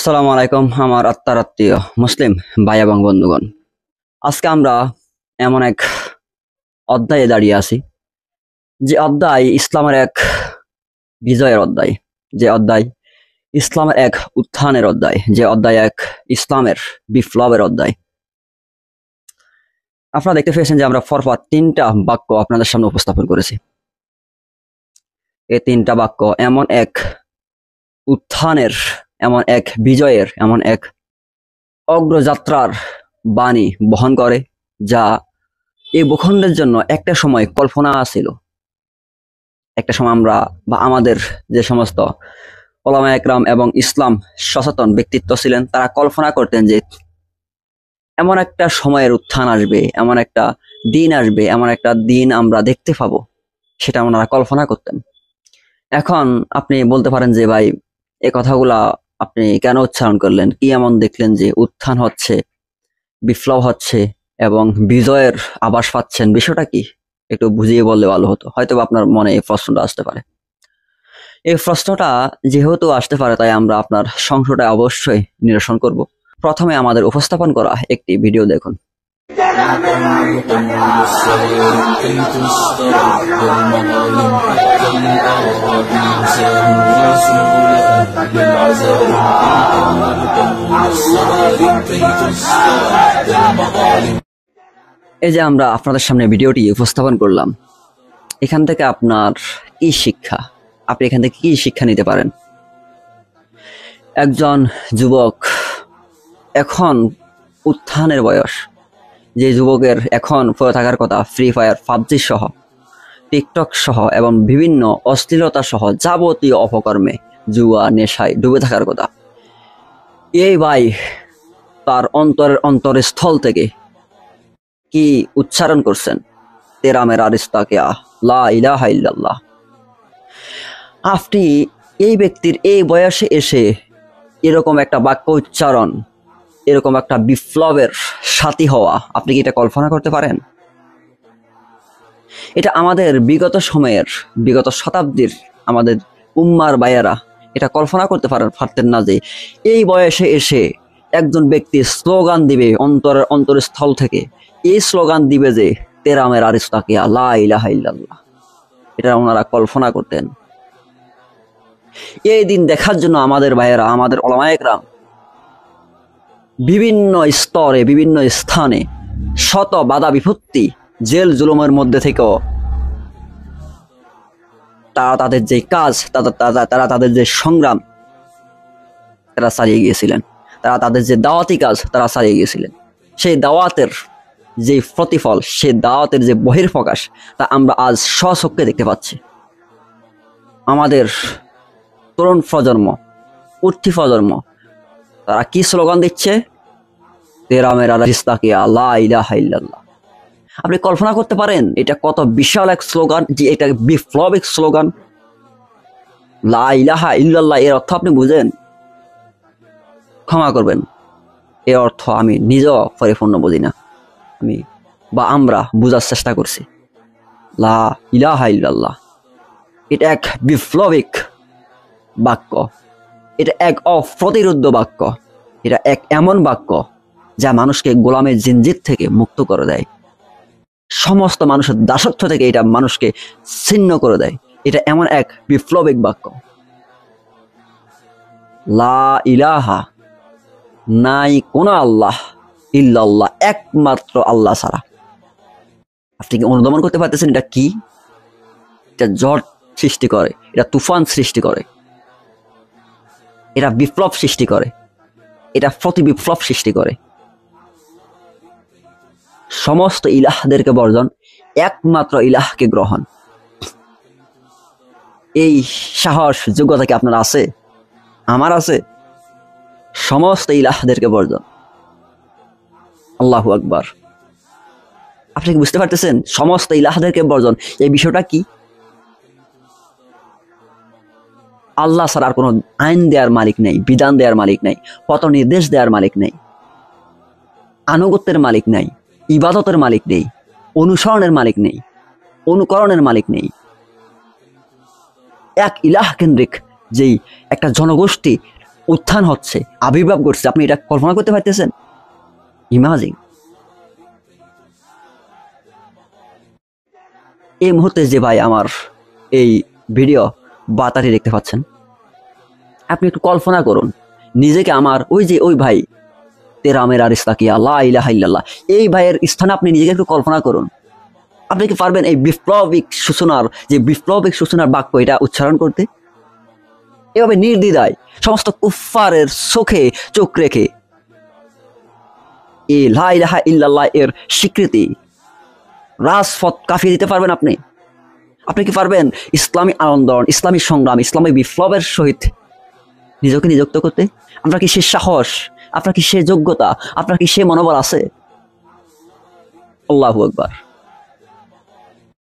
আসসালামু আলাইকুম আমার আত্মার আত্মীয় মুসলিম ভাই এবং বন্ধুগণ। আজকে আমরা এমন এক অধ্যায়ে দাঁড়িয়ে আছি, যে অধ্যায় ইসলামের এক বিজয়ের অধ্যায়, যে অধ্যায় ইসলামের এক উত্থানের অধ্যায়, যে অধ্যায় এক ইসলামের বিপ্লবের অধ্যায়। আপনারা দেখতে পেয়েছেন যে আমরা পরপর তিনটা বাক্য আপনাদের সামনে উপস্থাপন করেছি। এই তিনটা বাক্য এমন এক উত্থানের, এমন এক বিজয়ের, এমন এক অগ্রযাত্রার বাণী বহন করে, যা এই ভূখণ্ডের জন্য একটা সময় কল্পনা ছিল। একটা সময় আমরা বা আমাদের যে সমস্ত ওলামা একরাম এবং ইসলাম সচেতন ব্যক্তিত্ব ছিলেন, তারা কল্পনা করতেন যে এমন একটা সময়ের উত্থান আসবে, এমন একটা দিন আসবে, এমন একটা দিন আমরা দেখতে পাবো, সেটা ওনারা কল্পনা করতেন। এখন আপনি বলতে পারেন যে ভাই, এই কথাগুলা আপনি কেন উচ্চারণ করলেন? কি এমন দেখলেন যে উত্থান হচ্ছে, বিপ্লব হচ্ছে এবং বিজয়ের আভাস পাচ্ছেন? বিষয়টা কি একটু বুঝিয়ে বললে ভালো হতো। হয়তো আপনার মনে এই প্রশ্নটা আসতে পারে। এই প্রশ্নটা যেহেতু আসতে পারে, তাই আমরা আপনার সংশয়টা অবশ্যই নিরসন করব। প্রথমে আমাদের উপস্থাপন করা একটি ভিডিও দেখুন। এই যে আমরা আপনাদের সামনে ভিডিওটি উপস্থাপন করলাম, এখান থেকে আপনার কি শিক্ষা, আপনি এখান থেকে কি শিক্ষা নিতে পারেন? একজন যুবক, এখন উত্থানের বয়স, যে যুবকের এখন পড়ে থাকার কথা ফ্রি ফায়ার, পাবজি সহ, টিকটক সহ এবং বিভিন্ন অশ্লীলতা সহ যাবতীয় অপকর্মে, জুয়া, নেশায় ডুবে থাকার কথা, এই ভাই তার অন্তরস্থল থেকে কি উচ্চারণ করছেন? তেরা মেরা রিস্তা কিয়া, লা ইলাহা ইল্লাল্লাহ। আপনি এই ব্যক্তির এই বয়সে এসে এরকম একটা বাক্য উচ্চারণ, এরকম একটা বিপ্লবের সাথী হওয়া, আপনি কি এটা কল্পনা করতে পারেন? এটা আমাদের বিগত সময়ের, বিগত শতাব্দীর আমাদের উম্মার ভাইয়েরা এটা কল্পনা করতে পারতেন না যে এই বয়সে এসে একজন ব্যক্তি স্লোগান দিবে অন্তরস্থল থেকে, এই স্লোগান দিবে যে তেরা মেরা রিস্তা কিয়া, লা ইলাহা ইল্লাল্লাহ। এটা ওনারা কল্পনা করতেন। এই দিন দেখার জন্য আমাদের ভাইয়েরা, আমাদের উলামা একরাম বিভিন্ন স্তরে, বিভিন্ন স্থানে শত বাধা বিপত্তি, জেল জুলুমের মধ্যে থেকেও তারা তাদের যে কাজ, তারা তাদের যে সংগ্রাম, তারা চালিয়ে গিয়েছিলেন। তারা তাদের যে দাওয়াতি কাজ, তারা চালিয়ে গিয়েছিলেন। সেই দাওয়াতের যে প্রতিফল, সেই দাওয়াতের যে বহির্প্রকাশ, তা আমরা আজ স্বচক্ষে দেখতে পাচ্ছি। আমাদের তরুণ প্রজন্ম, উঠতি প্রজন্ম, তারা কি স্লোগান দিচ্ছে? তেরা মেরা রিস্তা কিয়া, লা ইলাহা ইল্লাল্লাহ। আপনি কল্পনা করতে পারেন এটা কত বিশাল এক স্লোগান, যে এটা বিপ্লবিক স্লোগান। লা ইলাহা ইল্লাল্লাহ এর অর্থ আপনি বুঝেন? ক্ষমা করবেন, এর অর্থ আমি নিজেও পরিপূর্ণ বুঝি না। আমি বা আমরা বোঝার চেষ্টা করছি। লা ইলাহা ইল্লাল্লাহ এটা এক বিপ্লবিক বাক্য, এটা এক অপ্রতিরোধ্য বাক্য, এটা এক এমন বাক্য যা মানুষকে গোলামের জিনজির থেকে মুক্ত করে দেয়, সমস্ত মানুষের দাসত্ব থেকে এটা মানুষকে ছিন্ন করে দেয়। এটা এমন এক বিপ্লবিক বাক্য। লা ইলাহা, নাই কোন আল্লাহ, ইল্লাল্লাহ, একমাত্র আল্লাহ ছাড়া। আপনি কি অনুধাবন করতে পারতেছেন এটা কি? এটা ঝড় সৃষ্টি করে, এটা তুফান সৃষ্টি করে, এটা বিপ্লব সৃষ্টি করে, এটা প্রতি বিপ্লব সৃষ্টি করে। সমস্ত ইলাহদেরকে বর্জন, একমাত্র ইলাহকে গ্রহণ। এই সাহস যোগ্যতা কি আপনার আছে? আমার আছে। সমস্ত ইলাহদেরকে বর্জন। আল্লাহু আকবার। আপনি কি বুঝতে পারতেছেন? সমস্ত ইলাহদেরকে বর্জন, এই বিষয়টা কি? আল্লাহ ছাড়া আর কোনো আইন দেওয়ার মালিক নেই, বিধান দেওয়ার মালিক নেই, পথ নির্দেশ দেওয়ার মালিক নেই, আনুগত্যের মালিক নেই, ইবাদতের মালিক নেই, অনুসরণের মালিক নেই, অনুকরণের মালিক নেই। এক ইলাহ কেন্দ্রিক যেই একটা জনগোষ্ঠী উত্থান হচ্ছে, আবির্ভাব ঘটছে, আপনি এটা কল্পনা করতে পারতেছেন? ইমাজিন। এই মুহূর্তে যে ভাই আমার এই ভিডিও বার্তাটি দেখতে পাচ্ছেন, আপনি একটু কল্পনা করুন নিজেকে আমার ওই ভাই তেরা মেরা রিস্তা কি লা ইলাহা ইল্লাল্লাহ, এই ভাইয়ের স্থানে আপনি নিজেকে একটু কল্পনা করুন। আপনি কি পারবেন এই বিপ্লবিক সূচনার বাক্য এটা উচ্চারণ করতে? এভাবে নির্দ্বিধায় সমস্ত কুফফারের চোখে চোখ রেখে এই লা ইলাহা ইল্লাল্লাহ এর স্বীকৃতি রাজপথ কাঁপিয়ে দিতে পারবেন আপনি? আপনি কি পারবেন ইসলামী আন্দোলন, ইসলামী সংগ্রাম, ইসলামী বিপ্লবের সহিত নিজেকে নিযুক্ত করতে? আপনার কি সে সাহস, আপনার কি সে যোগ্যতা, আপনার কি সে মনোবল আছে? আল্লাহু আকবার।